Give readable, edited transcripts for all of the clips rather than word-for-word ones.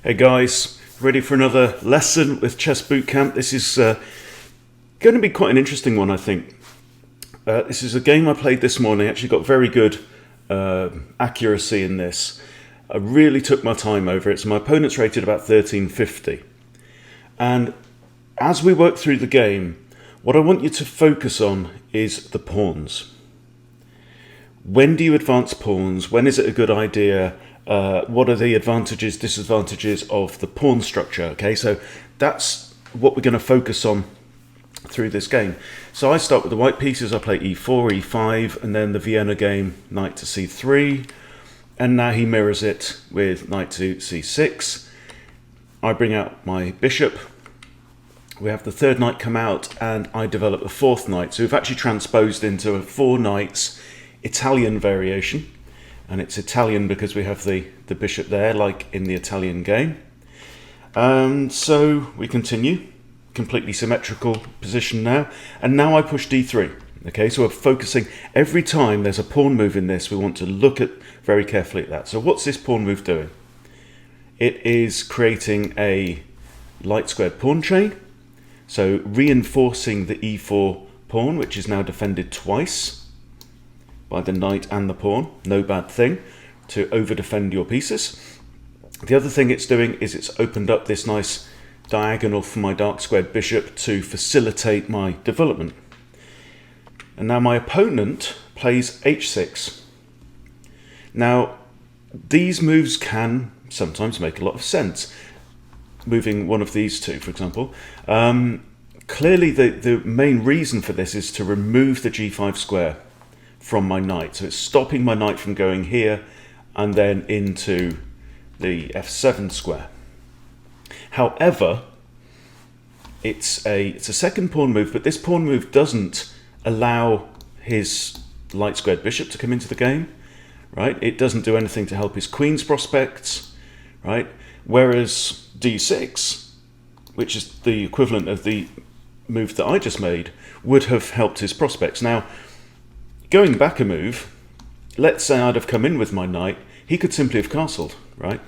Hey guys, ready for another lesson with Chess Bootcamp? This is going to be quite an interesting one, I think. This is a game I played this morning. I actually got very good accuracy in this. I really took my time over it. So my opponent's rated about 1350. And as we work through the game, what I want you to focus on is the pawns. When do you advance pawns? When is it a good idea? What are the advantages, disadvantages of the pawn structure? Okay, so that's what we're going to focus on through this game. So I start with the white pieces. I play e4, e5, and then the Vienna game, knight to c3. And now he mirrors it with knight to c6. I bring out my bishop. We have the third knight come out, and I develop the fourth knight. So we've actually transposed into a four knights Italian variation. And it's Italian because we have the bishop there, like in the Italian game. So we continue. Completely symmetrical position now. And now I push d3. Okay, so we're focusing. Every time there's a pawn move in this, we want to look at very carefully at that. So what's this pawn move doing? It is creating a light squared pawn chain. So reinforcing the e4 pawn, which is now defended twice by the knight and the pawn. No bad thing to over-defend your pieces. The other thing it's doing is it's opened up this nice diagonal for my dark squared bishop to facilitate my development. And now my opponent plays h6. Now, these moves can sometimes make a lot of sense. Moving one of these two, for example. Clearly, the main reason for this is to remove the g5 square from my knight. So it's stopping my knight from going here and then into the f7 square. However, it's a second pawn move, but this pawn move doesn't allow his light squared bishop to come into the game, right? It doesn't do anything to help his queen's prospects, right? Whereas d6, which is the equivalent of the move that I just made, would have helped his prospects. Now, going back a move, let's say I'd have come in with my knight, he could simply have castled, right?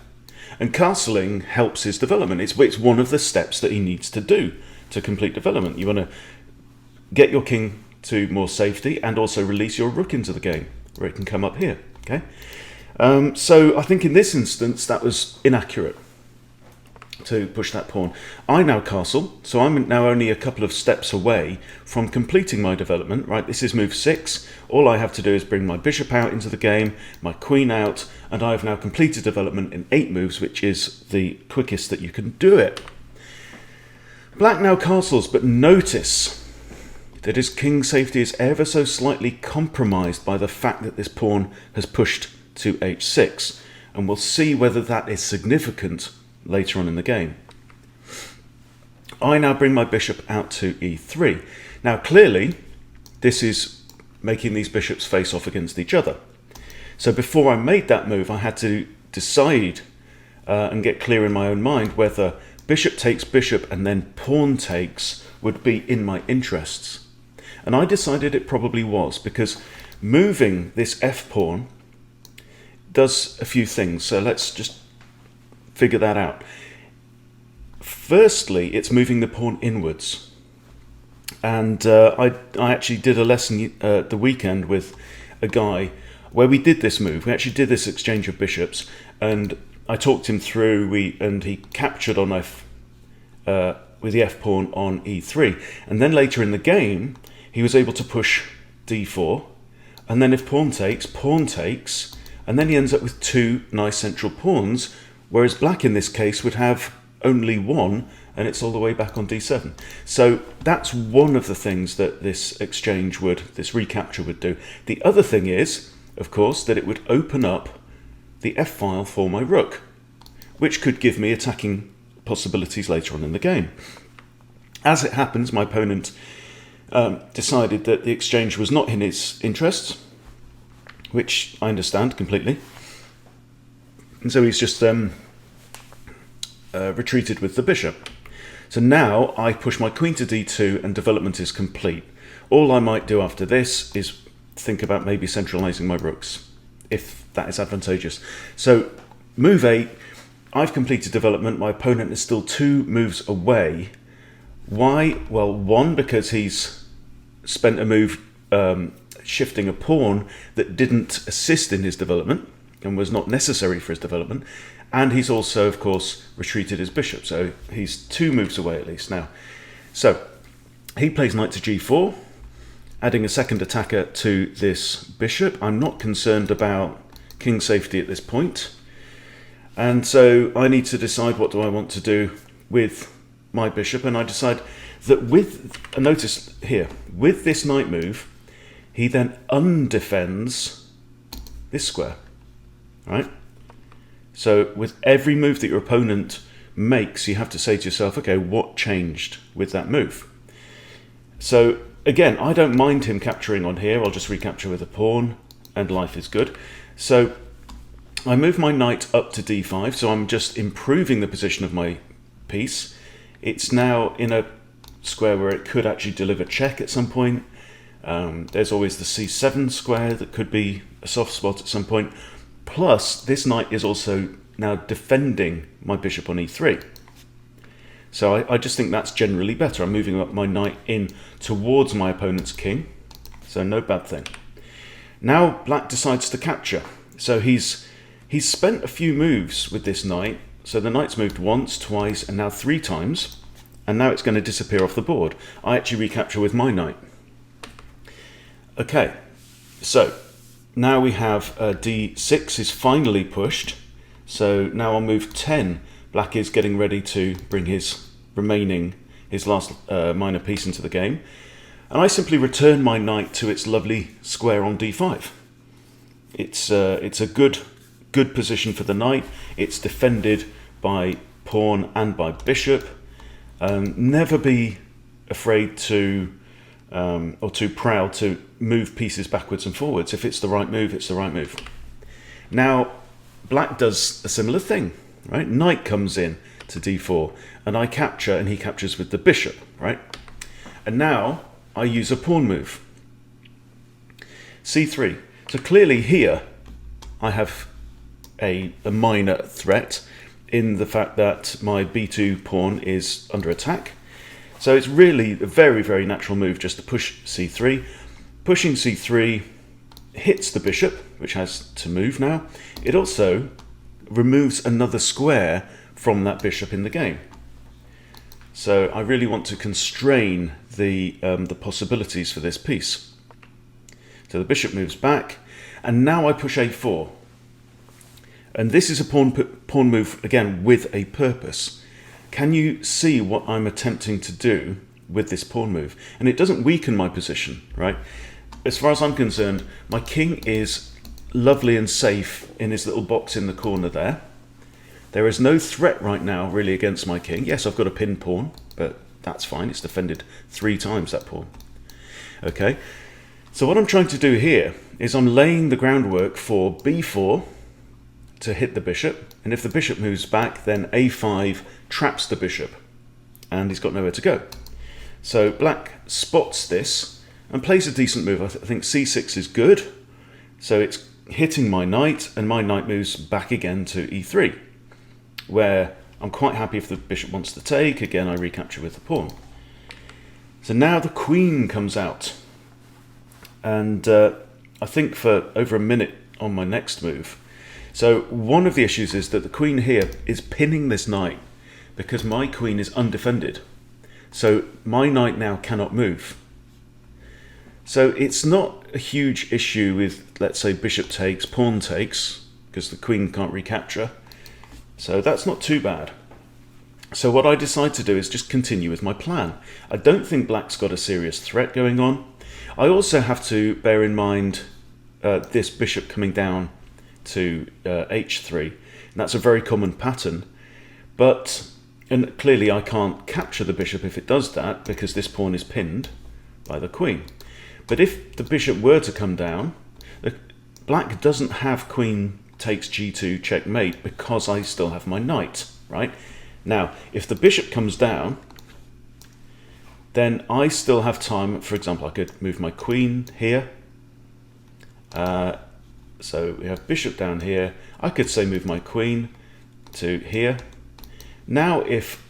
And castling helps his development. It's one of the steps that he needs to do to complete development. You want to get your king to more safety and also release your rook into the game, where it can come up here, okay? So I think in this instance, that was inaccurate to push that pawn. I now castle, so I'm now only a couple of steps away from completing my development, right? This is move 6. All I have to do is bring my bishop out into the game, my queen out, and I've now completed development in 8 moves, which is the quickest that you can do it. Black now castles, but notice that his king safety is ever so slightly compromised by the fact that this pawn has pushed to h6, and we'll see whether that is significant later on in the game. I now bring my bishop out to e3. Now clearly this is making these bishops face off against each other. So before I made that move, I had to decide and get clear in my own mind whether bishop takes bishop and then pawn takes would be in my interests. And I decided it probably was, because moving this f pawn does a few things. So let's just figure that out. Firstly, it's moving the pawn inwards. And I actually did a lesson the weekend with a guy where we did this move. We actually did this exchange of bishops, and I talked him through, and he captured on with the f pawn on e3. And then later in the game, he was able to push d4, and then if pawn takes, and then he ends up with 2 nice central pawns, whereas black in this case would have only 1, and it's all the way back on d7. So that's one of the things that this exchange this recapture would do. The other thing is, of course, that it would open up the f-file for my rook, which could give me attacking possibilities later on in the game. As it happens, my opponent decided that the exchange was not in his interests, which I understand completely. And so he's just retreated with the bishop. So now I push my queen to d2 and development is complete. All I might do after this is think about maybe centralizing my rooks, if that is advantageous. So move 8, I've completed development. My opponent is still 2 moves away. Why? Well, one, because he's spent a move shifting a pawn that didn't assist in his development and was not necessary for his development. And he's also, of course, retreated his bishop. So he's 2 moves away at least now. So he plays knight to g4, adding a second attacker to this bishop. I'm not concerned about king safety at this point. And so I need to decide what do I want to do with my bishop. And I decide that notice here, with this knight move, he then undefends this square, right? So with every move that your opponent makes, you have to say to yourself, okay, what changed with that move? So again, I don't mind him capturing on here. I'll just recapture with a pawn and life is good. So I move my knight up to d5, so I'm just improving the position of my piece. It's now in a square where it could actually deliver check at some point. There's always the c7 square that could be a soft spot at some point. Plus, this knight is also now defending my bishop on e3. So I just think that's generally better. I'm moving up my knight in towards my opponent's king, so no bad thing. Now black decides to capture. So he's spent a few moves with this knight. So the knight's moved once, twice, and now 3 times. And now it's going to disappear off the board. I actually recapture with my knight. Okay, so now we have d6 is finally pushed. So now on move 10, black is getting ready to bring his last minor piece into the game. And I simply return my knight to its lovely square on d5. It's a good position for the knight. It's defended by pawn and by bishop. Never be afraid to or too proud to move pieces backwards and forwards. If it's the right move, it's the right move. Now black does a similar thing, right? Knight comes in to d4 and I capture and he captures with the bishop, right? And now I use a pawn move, c3. So clearly here I have a minor threat in the fact that my b2 pawn is under attack. So it's really a very, very natural move just to push c3. Pushing c3 hits the bishop, which has to move now. It also removes another square from that bishop in the game. So I really want to constrain the possibilities for this piece. So the bishop moves back, and now I push a4. And this is a pawn move, again, with a purpose. Can you see what I'm attempting to do with this pawn move? And it doesn't weaken my position, right? As far as I'm concerned, my king is lovely and safe in his little box in the corner there. There is no threat right now, really, against my king. Yes, I've got a pinned pawn, but that's fine. It's defended 3 times, that pawn. Okay, so what I'm trying to do here is I'm laying the groundwork for b4 to hit the bishop, and if the bishop moves back, then a5 traps the bishop, and he's got nowhere to go. So black spots this and plays a decent move. I think c6 is good, so it's hitting my knight, and my knight moves back again to e3, where I'm quite happy if the bishop wants to take. Again, I recapture with the pawn. So now the queen comes out, and I think for over a minute on my next move. So one of the issues is that the queen here is pinning this knight because my queen is undefended. So my knight now cannot move. So it's not a huge issue with, let's say, bishop takes, pawn takes, because the queen can't recapture. So that's not too bad. So what I decide to do is just continue with my plan. I don't think black's got a serious threat going on. I also have to bear in mind this bishop coming down to h3. And that's a very common pattern. And clearly I can't capture the bishop if it does that, because this pawn is pinned by the queen. But if the bishop were to come down, black doesn't have queen takes g2 checkmate because I still have my knight, right? Now, if the bishop comes down, then I still have time. For example, I could move my queen here. So we have bishop down here. I could say move my queen, to here. Now if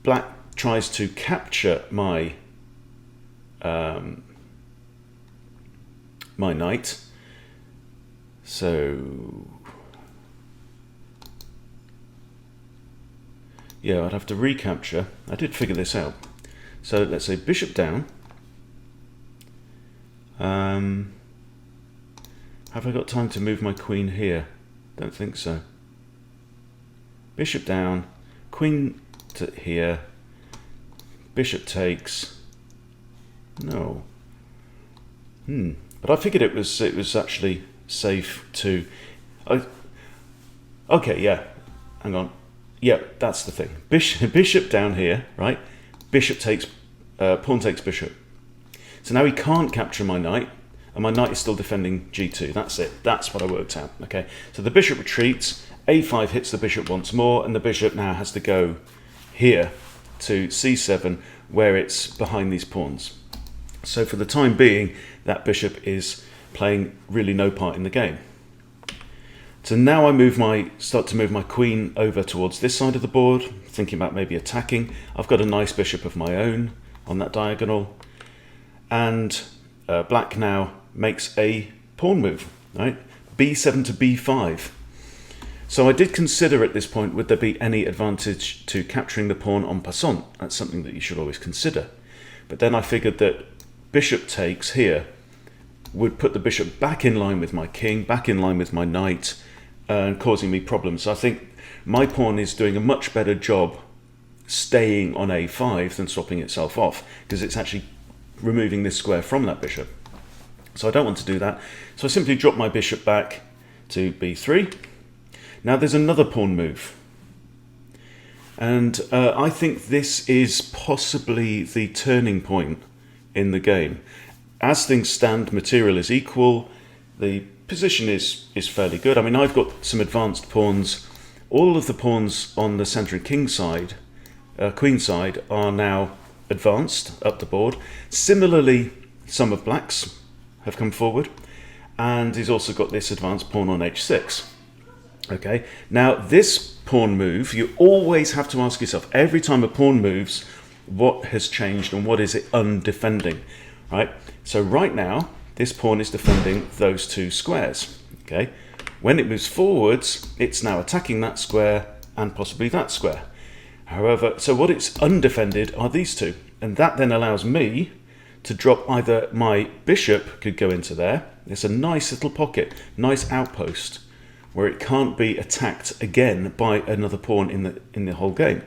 black tries to capture my my knight, so yeah, I'd have to recapture. I did figure this out. So let's say bishop down. Have I got time to move my queen here? Don't think so. Bishop down, queen to here, bishop takes. No. But I figured it was actually safe to. Okay, yeah. Hang on. Yeah, that's the thing. Bishop down here, right? Bishop takes, pawn takes bishop. So now he can't capture my knight, and my knight is still defending g2. That's it. That's what I worked out. Okay. So the bishop retreats. a5 hits the bishop once more, and the bishop now has to go here to c7, where it's behind these pawns. So for the time being, that bishop is playing really no part in the game. So now I start to move my queen over towards this side of the board, thinking about maybe attacking. I've got a nice bishop of my own on that diagonal, and black now makes a pawn move, right? b7 to b5. So I did consider at this point, would there be any advantage to capturing the pawn en passant? That's something that you should always consider. But then I figured that bishop takes here would put the bishop back in line with my king, back in line with my knight, and causing me problems. So I think my pawn is doing a much better job staying on a5 than swapping itself off, because it's actually removing this square from that bishop. So I don't want to do that. So I simply drop my bishop back to b3. Now there's another pawn move. And I think this is possibly the turning point in the game. As things stand, material is equal. The position is fairly good. I mean, I've got some advanced pawns. All of the pawns on the centre and king side, queen side, are now advanced up the board. Similarly, some of black's have come forward, and he's also got this advanced pawn on h6. Okay, now this pawn move, you always have to ask yourself, every time a pawn moves, what has changed and what is it undefending, right? So right now, this pawn is defending those two squares, okay? When it moves forwards, it's now attacking that square and possibly that square. However, so what it's undefended are these two, and that then allows me to drop either my bishop could go into there. It's a nice little pocket, nice outpost, where it can't be attacked again by another pawn in the whole game.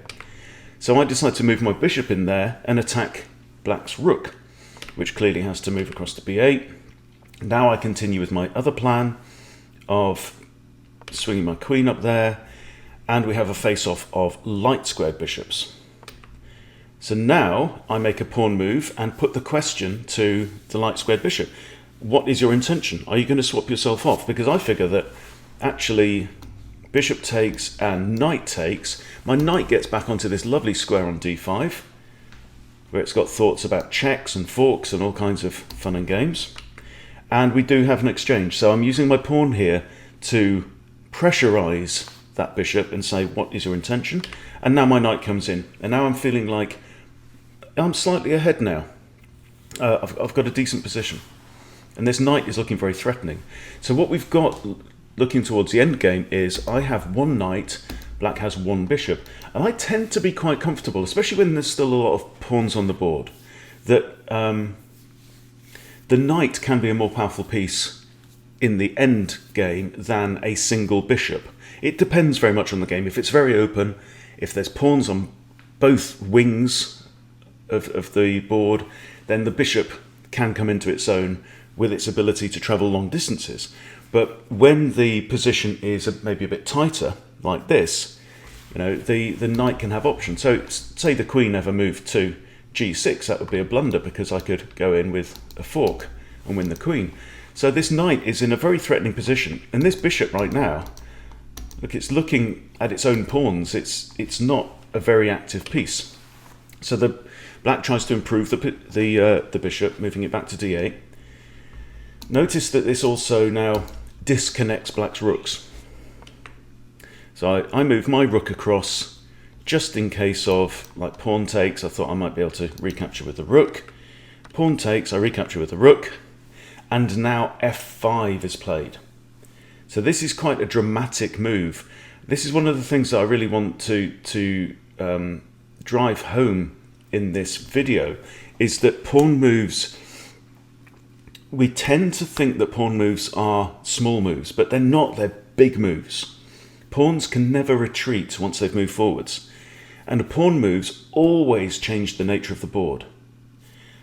So I decide to move my bishop in there and attack black's rook, which clearly has to move across to b8. Now I continue with my other plan of swinging my queen up there, and we have a face-off of light squared bishops. So now I make a pawn move and put the question to the light squared bishop. What is your intention? Are you going to swap yourself off? Because I figure that actually bishop takes and knight takes, my knight gets back onto this lovely square on d5, where it's got thoughts about checks and forks and all kinds of fun and games. And we do have an exchange. So I'm using my pawn here to pressurize that bishop and say, what is your intention? And now my knight comes in. And now I'm feeling like I'm slightly ahead now. I've got a decent position. And this knight is looking very threatening. So what we've got looking towards the end game is I have one knight, black has one bishop. And I tend to be quite comfortable, especially when there's still a lot of pawns on the board, that the knight can be a more powerful piece in the end game than a single bishop. It depends very much on the game. If it's very open, if there's pawns on both wings of the board, then the bishop can come into its own with its ability to travel long distances. But when the position is maybe a bit tighter, like this, you know, the knight can have options. So say the queen ever moved to g6, that would be a blunder, because I could go in with a fork and win the queen. So this knight is in a very threatening position, and this bishop right now, look, it's looking at its own pawns. It's not a very active piece. So the black tries to improve the bishop, moving it back to d8. Notice that this also now disconnects black's rooks. So I move my rook across just in case of like pawn takes. I thought I might be able to recapture with the rook. Pawn takes, I recapture with the rook, and now f5 is played. So this is quite a dramatic move. This is one of the things that I really want to drive home in this video, is that pawn moves, we tend to think that pawn moves are small moves, but they're not, they're big moves. Pawns can never retreat once they've moved forwards. And pawn moves always change the nature of the board.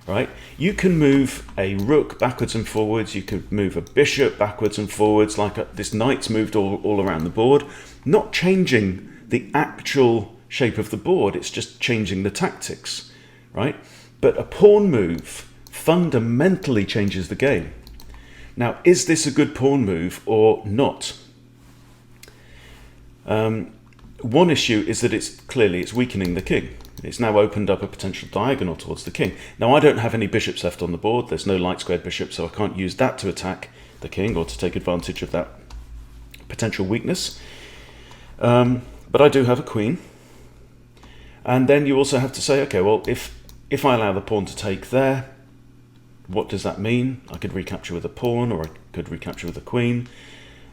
Right? You can move a rook backwards and forwards, you can move a bishop backwards and forwards, like this knight's moved all around the board, not changing the actual shape of the board, it's just changing the tactics, right? But a pawn move fundamentally changes the game. Now, is this a good pawn move or not? One issue is that it's weakening the king. It's now opened up a potential diagonal towards the king. Now, I don't have any bishops left on the board. There's no light squared bishop, so I can't use that to attack the king or to take advantage of that potential weakness. But I do have a queen. And then you also have to say, okay, well, if I allow the pawn to take there, what does that mean? I could recapture with a pawn, or I could recapture with a queen.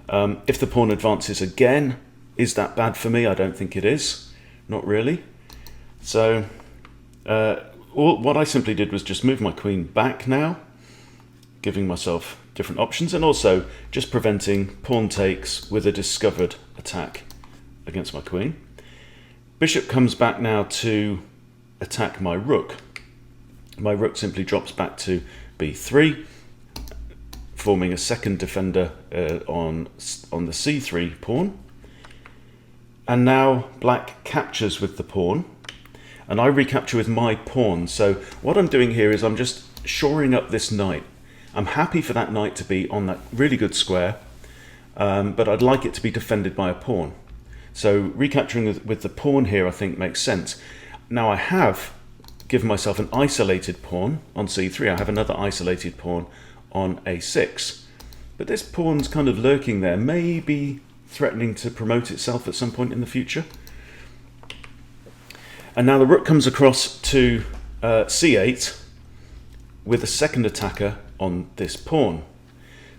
If the pawn advances again, is that bad for me? I don't think it is. Not really. So what I simply did was just move my queen back now, giving myself different options, and also just preventing pawn takes with a discovered attack against my queen. Bishop comes back now to attack my rook. My rook simply drops back to b3, forming a second defender on the c3 pawn. And now black captures with the pawn, and I recapture with my pawn. So what I'm doing here is I'm just shoring up this knight. I'm happy for that knight to be on that really good square, but I'd like it to be defended by a pawn. So recapturing with the pawn here I think makes sense. Now I have given myself an isolated pawn on c3. I have another isolated pawn on a6. But this pawn's kind of lurking there, maybe threatening to promote itself at some point in the future. And now the rook comes across to c8 with a second attacker on this pawn.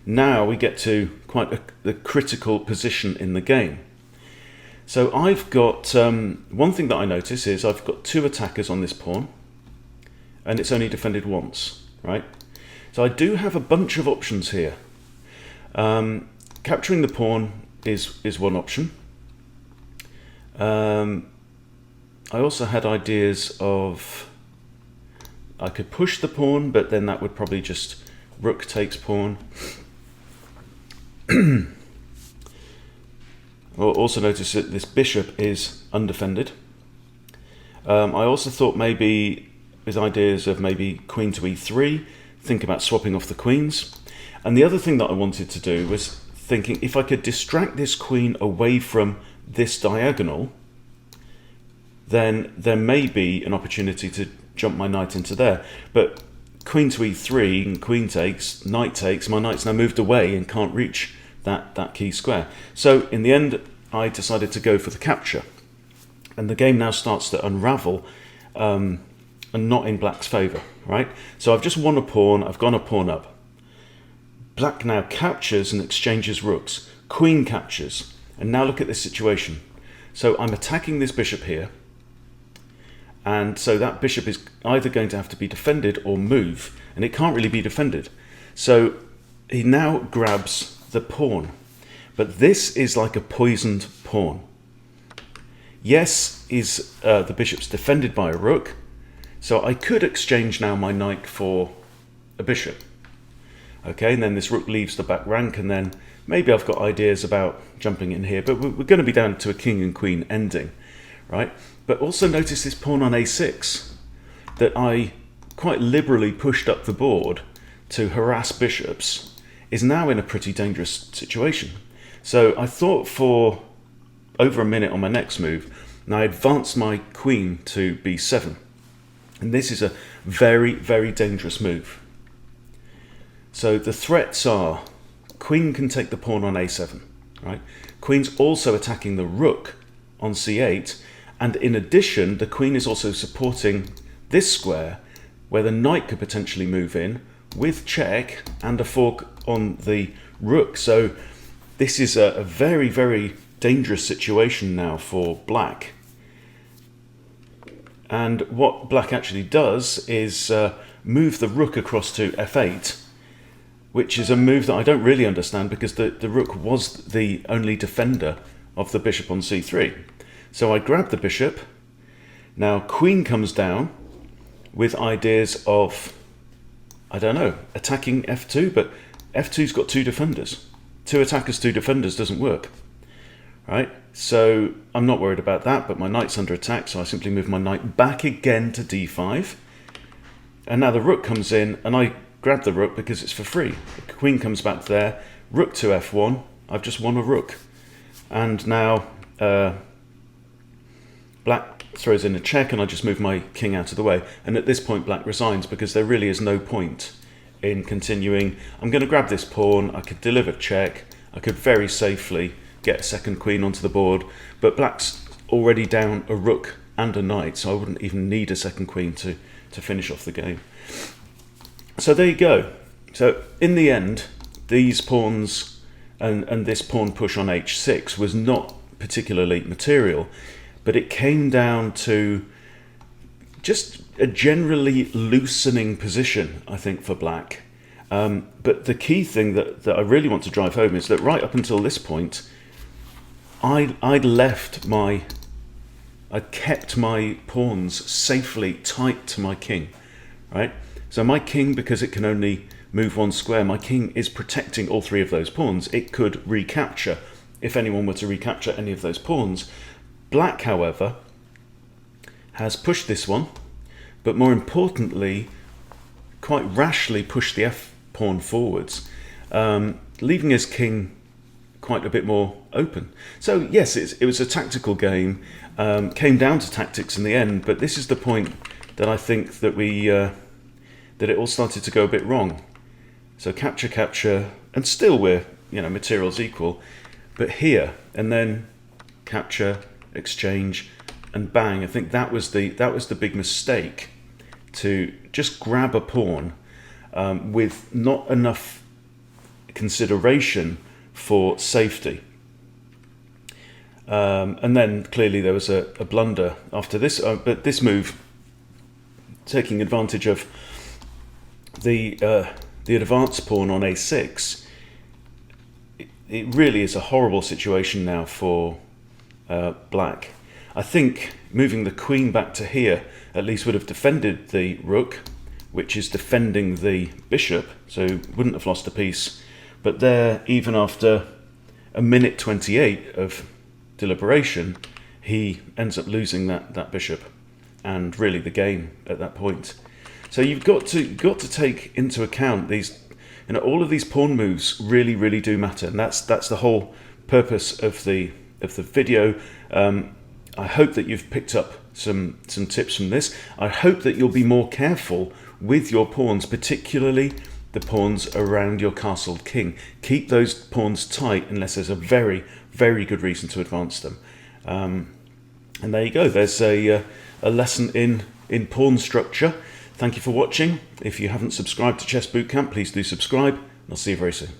Now we get to quite the critical position in the game. So I've got, one thing that I notice is I've got two attackers on this pawn, and it's only defended once, right? So I do have a bunch of options here. Capturing the pawn is one option. I also had ideas of, I could push the pawn, but then that would probably just rook takes pawn. Also notice that this bishop is undefended. I also thought maybe with ideas of maybe queen to e3, think about swapping off the queens. And the other thing that I wanted to do was thinking if I could distract this queen away from this diagonal, then there may be an opportunity to jump my knight into there. But queen to e3 and queen takes, knight takes, my knight's now moved away and can't reach that key square. So in the end, I decided to go for the capture. And the game now starts to unravel and not in black's favour, right? So I've just won a pawn, I've gone a pawn up. Black now captures and exchanges rooks. Queen captures. And now look at this situation. So I'm attacking this bishop here. And so that bishop is either going to have to be defended or move. And it can't really be defended. So he now grabs the pawn. But this is like a poisoned pawn. Yes, the bishop's defended by a rook. So I could exchange now my knight for a bishop. Okay, and then this rook leaves the back rank, and then maybe I've got ideas about jumping in here, but we're going to be down to a king and queen ending, right? But also notice this pawn on a6 that I quite liberally pushed up the board to harass bishops is now in a pretty dangerous situation. So I thought for over a minute on my next move, and I advanced my queen to b7. And this is a very, very dangerous move. So the threats are, queen can take the pawn on a7. right? Queen's also attacking the rook on c8, and in addition, the queen is also supporting this square, where the knight could potentially move in with check and a fork on the rook. So this is a very, very dangerous situation now for black. And what black actually does is move the rook across to f8, which is a move that I don't really understand, because the rook was the only defender of the bishop on c3. So I grab the bishop. Now queen comes down with ideas of, I don't know, attacking f2, but f2's got two defenders. Two attackers, two defenders doesn't work, right? So I'm not worried about that, but my knight's under attack, so I simply move my knight back again to d5. And now the rook comes in, and I grab the rook because it's for free. The queen comes back there, rook to f1, I've just won a rook. And now black throws in a check, and I just move my king out of the way. And at this point black resigns, because there really is no point in continuing. I'm going to grab this pawn, I could deliver check, I could very safely get a second queen onto the board, but black's already down a rook and a knight, so I wouldn't even need a second queen to finish off the game. So there you go. So in the end, these pawns and this pawn push on h6 was not particularly material, but it came down to just a generally loosening position, I think, for black. But the key thing that I really want to drive home is that right up until this point, I kept my pawns safely tight to my king, right? So my king, because it can only move one square, my king is protecting all three of those pawns. It could recapture if anyone were to recapture any of those pawns. Black, however, has pushed this one, but more importantly, quite rashly pushed the f-pawn forwards, leaving his king quite a bit more open. So yes, it was a tactical game, came down to tactics in the end, but this is the point that I think that that it all started to go a bit wrong. So capture, and still we're, materials equal, but here, and then capture, exchange, and bang. I think that was the big mistake, to just grab a pawn with not enough consideration for safety. And then clearly there was a blunder after this, but this move, taking advantage of the advance pawn on a6, it really is a horrible situation now for black. I think moving the queen back to here at least would have defended the rook, which is defending the bishop, so wouldn't have lost a piece. But there, even after a minute 28 of deliberation, he ends up losing that bishop, and really the game at that point. So you've got to take into account these, all of these pawn moves really do matter, and that's the whole purpose of the video. I hope that you've picked up some tips from this. I hope that you'll be more careful with your pawns, particularly the pawns around your castled king. Keep those pawns tight unless there's a very good reason to advance them. And there you go. There's a lesson in pawn structure. Thank you for watching. If you haven't subscribed to Chess Bootcamp, please do subscribe, and I'll see you very soon.